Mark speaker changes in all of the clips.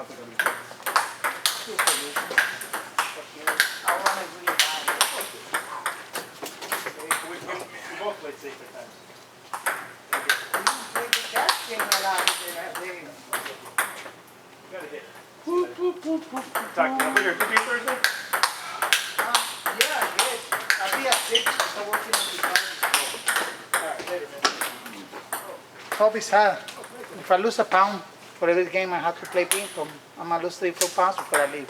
Speaker 1: trabajo ahorita.
Speaker 2: Ahora es really bad.
Speaker 3: We both played safe at times.
Speaker 2: The cat came alive there.
Speaker 3: Got a hit. Talk to you. Thursday?
Speaker 2: Yeah, yes. I'll be at 6. I'm working on the garden.
Speaker 3: Alright, later, man.
Speaker 2: Hobby's sad. If I lose a pound for every game I have to play ping pong, I'm gonna lose 3-4 pounds before I leave.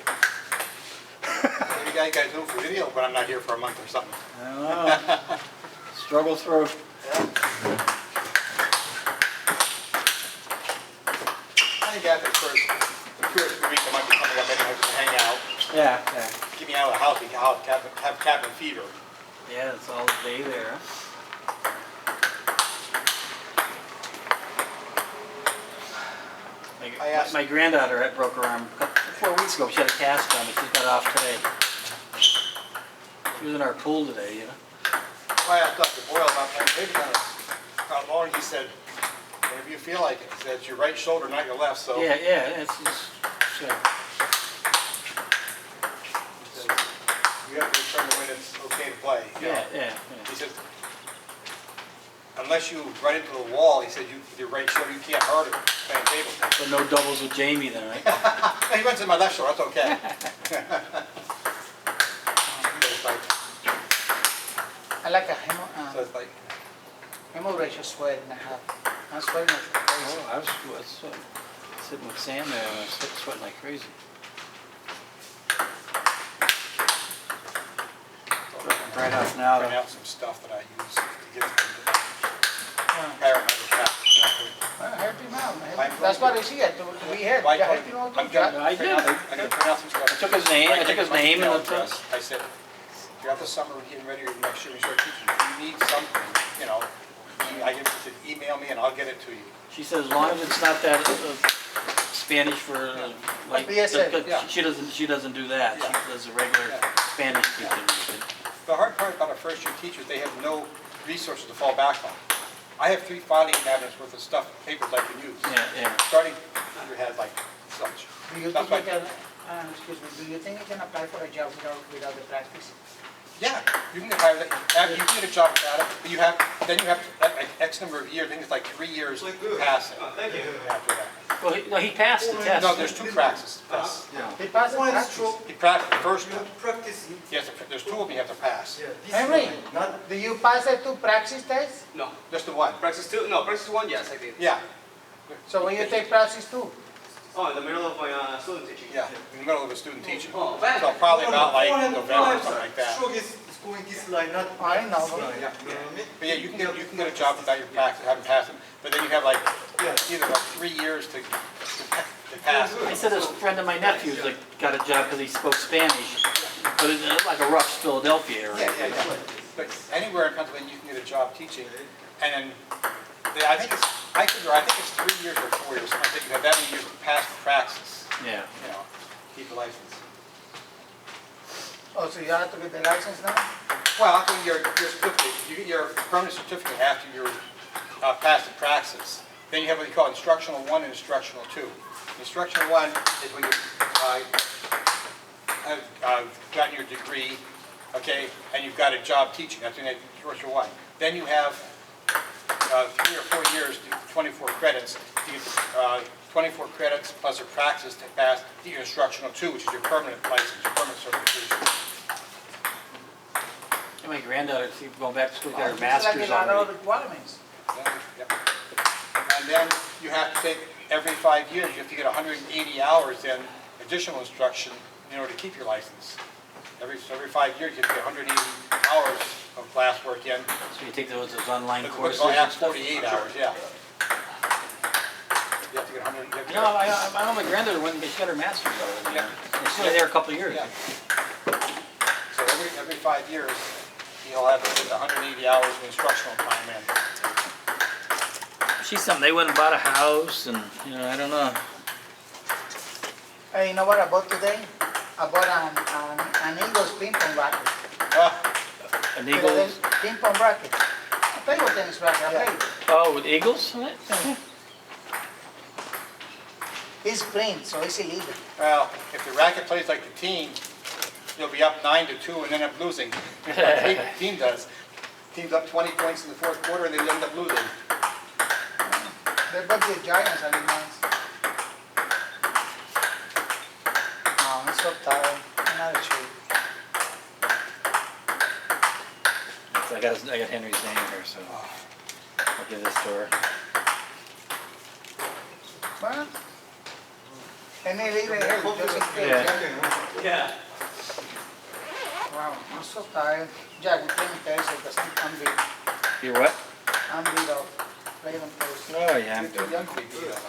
Speaker 4: Maybe you guys do for video, but I'm not here for a month or something.
Speaker 1: I don't know. Struggle through.
Speaker 4: I think after the first 2 or 3 weeks, I might be coming up anyway just to hang out.
Speaker 1: Yeah, yeah.
Speaker 4: Get me out of the house, have cabin fever.
Speaker 1: Yeah, it's all day there.
Speaker 4: I asked-
Speaker 1: My granddaughter had broke her arm 4 weeks ago. She had a cast on it. She got off today. She was in our pool today, you know.
Speaker 4: I asked Dr. Boyle about that, maybe how long, he said, whenever you feel like it, he said it's your right shoulder, not your left, so.
Speaker 1: Yeah, yeah, it's just, sure.
Speaker 4: He says, you have to determine when it's okay to play. you know.
Speaker 1: Yeah.
Speaker 4: He said, unless you run into the wall, he said, your right shoulder, you can't hurt it playing table tennis.
Speaker 1: But no doubles with Jamie then, right?
Speaker 4: He went to my left shoulder, that's okay. It's like,
Speaker 2: I like a
Speaker 4: so it's like,
Speaker 2: hemorrhage sweat and a half. I'm sweating like crazy.
Speaker 1: Oh, I was sitting with Sam there and I was sweating like crazy. Right off now.
Speaker 4: bring out some stuff that I use to get to the paramedic cap.
Speaker 2: Well, help him out, man. That's what I see. To be here.
Speaker 4: Why
Speaker 2: Yeah,
Speaker 4: don't
Speaker 2: help him out.
Speaker 4: I'm
Speaker 2: too.
Speaker 4: gonna-
Speaker 1: I did.
Speaker 4: I'm gonna print out some stuff.
Speaker 1: I took his name and
Speaker 4: email
Speaker 1: the
Speaker 4: address. I said, throughout the summer, we're getting ready to make sure we start teaching. If you need something, you know, I said, email me and I'll get it to you.
Speaker 1: She said as long as it's not that Spanish for like
Speaker 2: BSN,
Speaker 4: yeah.
Speaker 1: she doesn't do that.
Speaker 4: Yeah.
Speaker 1: She does a regular
Speaker 4: Yeah.
Speaker 1: Spanish teaching.
Speaker 4: The hard part about our first year teachers, they have no resources to fall back on. I have 3 filing cabinets worth of stuff, papers I can use.
Speaker 1: Yeah.
Speaker 4: Starting teacher has like such.
Speaker 2: Do you
Speaker 4: That's
Speaker 2: think you
Speaker 4: right.
Speaker 2: can, excuse me, do you think you can apply for a job without the practice?
Speaker 4: Yeah, you can get hired, you can get a job without it, but you have like X number of years, I think it's like 3 years past it.
Speaker 3: Thank you.
Speaker 4: After that.
Speaker 1: Well, he passed the test.
Speaker 4: No, there's 2 practices.
Speaker 2: He passed the
Speaker 5: One is
Speaker 2: practice.
Speaker 5: stroke,
Speaker 4: He passed the first
Speaker 5: you
Speaker 4: one.
Speaker 5: have to practice it.
Speaker 4: Yes, there's 2 of them you have to pass.
Speaker 5: Yeah, this
Speaker 2: Henry,
Speaker 5: one, not
Speaker 2: do you pass the 2 practice tests?
Speaker 3: No.
Speaker 4: Just the one.
Speaker 3: Praxis 2? No, Praxis 1, yes, I did.
Speaker 4: Yeah,
Speaker 2: So when you take practice 2?
Speaker 3: Oh, in the middle of my student teaching.
Speaker 4: yeah, in the middle of a student teaching.
Speaker 3: Oh, bad.
Speaker 4: So probably about like
Speaker 5: 400
Speaker 4: November or
Speaker 5: times,
Speaker 4: something like that.
Speaker 5: Stroke is going this line, not.
Speaker 2: I know.
Speaker 5: this line,
Speaker 4: Yeah.
Speaker 5: you know what I mean?
Speaker 4: But yeah, you can get a job without your practice, having passed it, but then you have like either like 3 years to pass
Speaker 1: I
Speaker 4: it.
Speaker 1: said this friend of my nephew's like got a job because he spoke Spanish, but it's like a rough Philadelphia area.
Speaker 4: Yeah. But anywhere in Pennsylvania, you can get a job teaching, and then I think it's 3 years or 4 years. I think you have that many years to pass the praxis,
Speaker 1: Yeah.
Speaker 4: you know, keep the license.
Speaker 2: Oh, so you have to get the license now?
Speaker 4: Well, after your certificate, you get your permanent certificate after you pass the praxis. Then you have what you call instructional 1 and instructional 2. Instructional 1 is when you have gotten your degree, okay, and you've got a job teaching. That's instructional 1. Then you have 3 or 4 years, 24 credits, to get 24 credits plus a praxis to pass the instructional 2, which is your permanent license, your permanent certification.
Speaker 1: And my granddaughter, she's going back to school, got her
Speaker 2: It's
Speaker 1: master's
Speaker 2: like a lot of
Speaker 1: already.
Speaker 2: requirements.
Speaker 4: Yep. And then you have to take, every 5 years, you have to get 180 hours in additional instruction in order to keep your license. Every 5 years, you have to get 180 hours of classwork in.
Speaker 1: So you take those online
Speaker 4: But
Speaker 1: courses
Speaker 4: well,
Speaker 1: and
Speaker 4: that's
Speaker 1: stuff.
Speaker 4: 48 hours, yeah. You have to get 100.
Speaker 1: You know, I know my granddaughter went and she got her master's already.
Speaker 4: Yeah.
Speaker 1: And she's been there a couple of years.
Speaker 4: Yeah. So every 5 years, you'll have to get 180 hours of instructional time in.
Speaker 1: She's something, they went and bought a house and, you know, I don't know.
Speaker 2: Hey, you know what I bought today? I bought an Eagles ping pong racket.
Speaker 1: An Eagles,
Speaker 2: Ping pong racket. Table tennis racket. I played.
Speaker 1: oh, with Eagles on it?
Speaker 2: He's clean, so it's illegal.
Speaker 4: Well, if the racket plays like the team, you'll be up 9-2 and end up losing. Like the team does. Team's up 20 points in the fourth quarter and they end up losing.
Speaker 2: They're both the Giants are the ones. Oh, I'm so tired. I'm not a cheat.
Speaker 1: I got Henry's name here, so I'll give this to her.
Speaker 2: Well, and they leave it here just in case.
Speaker 1: Yeah.
Speaker 3: Yeah.
Speaker 2: Wow, I'm so tired. Jack, we playing Thursday because I'm beat.
Speaker 1: You're what?
Speaker 2: I'm beat up. Playing on Thursday.
Speaker 1: Oh, yeah, I'm
Speaker 4: You're too
Speaker 1: good.
Speaker 4: young to be beat up.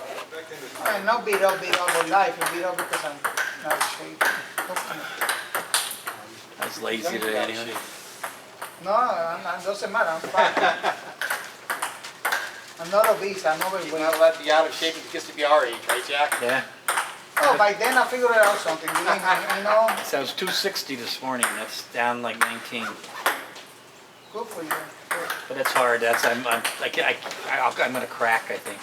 Speaker 2: I'm not beat up all life. I'm beat up because I'm not in shape.
Speaker 1: I was lazy today anyway.
Speaker 2: No, it doesn't matter. I'm fine. I'm not obese. I'm
Speaker 4: You're
Speaker 2: overweight.
Speaker 4: not allowed to be out of shape if it gets to be our age, right, Jack?
Speaker 1: Yeah.
Speaker 2: Oh, by then I figured out something. Believe me, you know.
Speaker 1: So I was 260 this morning. That's down like 19.
Speaker 2: Good for you. Good.
Speaker 1: But it's hard. I'm gonna crack, I think.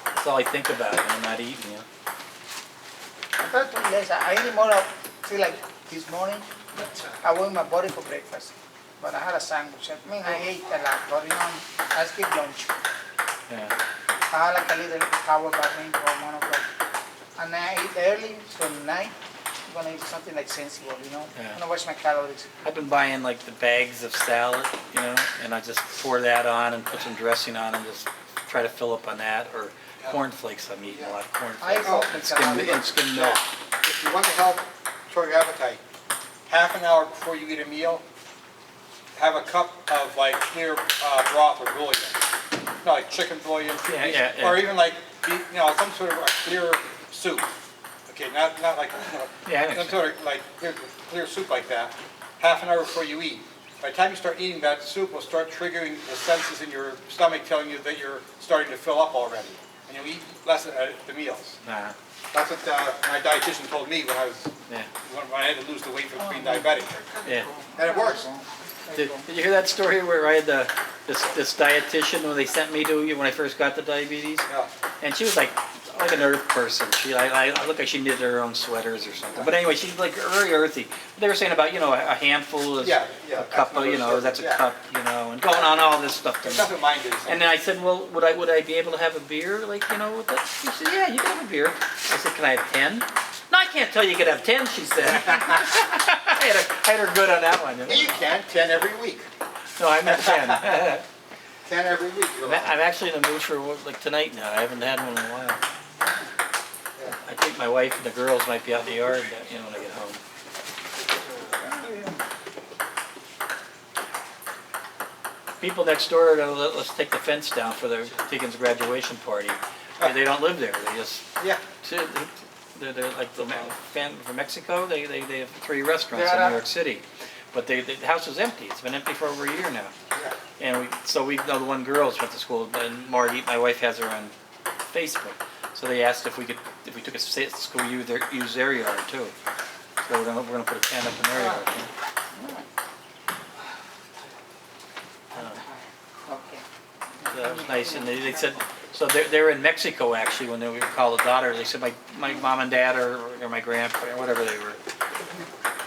Speaker 1: That's all I think about when I'm not eating, you know.
Speaker 2: I try to eat less. I eat more of, see, like this morning, I went my body for breakfast. But I had a sandwich. I mean, I ate a lot, but you know, I skip lunch.
Speaker 1: Yeah.
Speaker 2: I had like a little power bathroom for 1 o'clock. And I eat early, so 9, I'm gonna eat something like sensible, you know?
Speaker 1: Yeah.
Speaker 2: I'm gonna watch my calories.
Speaker 1: I've been buying like the bags of salad, you know, and I just pour that on and put some dressing on and just try to fill up on that, or cornflakes. I'm eating a lot of
Speaker 2: I
Speaker 1: cornflakes.
Speaker 2: hope
Speaker 1: And
Speaker 2: it's
Speaker 1: skim milk.
Speaker 4: If you want to help control your appetite, half an hour before you eat a meal, have a cup of like clear broth or bouillon. No, like chicken bouillon,
Speaker 1: Yeah, yeah, yeah.
Speaker 4: or even like, some sort of a clear soup. Okay, not like,
Speaker 1: Yeah, I
Speaker 4: some
Speaker 1: understand.
Speaker 4: sort of like clear soup like that, half an hour before you eat. By the time you start eating that soup will start triggering the senses in your stomach telling you that you're starting to fill up already. And you'll eat less at the meals.
Speaker 1: Nah,
Speaker 4: That's what my dietitian told me when
Speaker 1: yeah,
Speaker 4: when I had to lose the weight for being diabetic.
Speaker 1: yeah.
Speaker 4: And it works.
Speaker 1: Did you hear that story where I had this dietitian when they sent me to you when I first got the diabetes?
Speaker 4: Yeah.
Speaker 1: And she was like an earth person. I looked like she knitted her own sweaters or something. But anyway, she's like very earthy. They were saying about, a handful is
Speaker 4: Yeah,
Speaker 1: a cup of, that's a
Speaker 4: yeah.
Speaker 1: cup, and going on all this stuff to
Speaker 4: There's
Speaker 1: me.
Speaker 4: nothing mine is.
Speaker 1: And then I said, well, would I be able to have a beer, with that? She said, yeah, you can have a beer. I said, can I have 10? No, I can't tell you can have 10, she said. I had her good on that one.
Speaker 4: You can, 10 every week.
Speaker 1: No, I meant 10.
Speaker 4: 10 every week.
Speaker 1: I'm actually in the mood for like tonight now. I haven't had one in a while. I think my wife and the girls might be out in the yard, when I get home. People next door are gonna let's take the fence down for their Deacon's graduation party. They don't live there. They just
Speaker 4: Yeah.
Speaker 1: they're like the fan from Mexico. They have 3 restaurants in
Speaker 2: Yeah.
Speaker 1: New York City, but the house is empty. It's been empty for over a year now.
Speaker 4: Yeah.
Speaker 1: And we know the one girls went to school, and Marty, my wife, has her on Facebook. So they asked if we took a school use their yard too. So we're gonna put a tent up in their yard.
Speaker 2: Okay.
Speaker 1: So that was nice, and they said, so they're in Mexico actually when they were called the daughter. They said my mom and dad or my grandpa or whatever they were.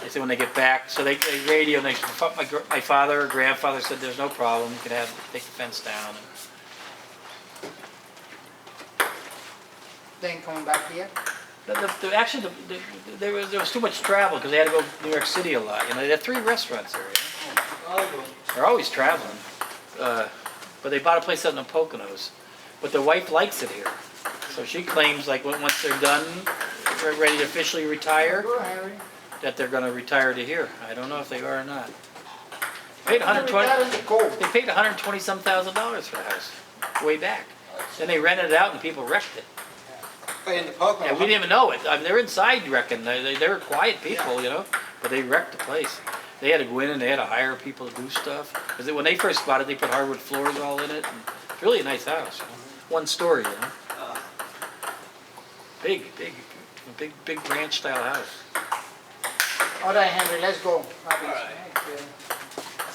Speaker 1: They said when they get back, so they radio and they said, my father or grandfather said there's no problem, you can take the fence down.
Speaker 2: Then coming back here.
Speaker 1: Actually, there was too much travel because they had to go to New York City a lot. They had 3 restaurants there. They're always traveling. But they bought a place out in the Poconos. But the wife likes it here. So she claims like once they're done, they're ready to officially retire,
Speaker 2: Go, Henry.
Speaker 1: that they're going to retire to here. I don't know if they are or not. Paid
Speaker 2: Retire in the cold.
Speaker 1: They paid $120-some thousand for the house way back. Then they rented it out and people wrecked it.
Speaker 4: In the Pocono.
Speaker 1: Yeah, we didn't even know it. I mean, they're inside wrecking. They were quiet people, but they wrecked the place. They had to go in and they had to hire people to do stuff. Because when they first bought it, they put hardwood floors all in it. And it's really a nice house. 1 story, Big ranch style house.
Speaker 2: All right, Henry, let's go.
Speaker 3: right.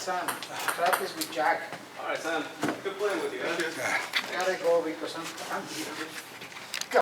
Speaker 2: Sam, practice with Jack.
Speaker 3: All right, Sam. Good playing with you. Huh?
Speaker 2: Gotta go because I'm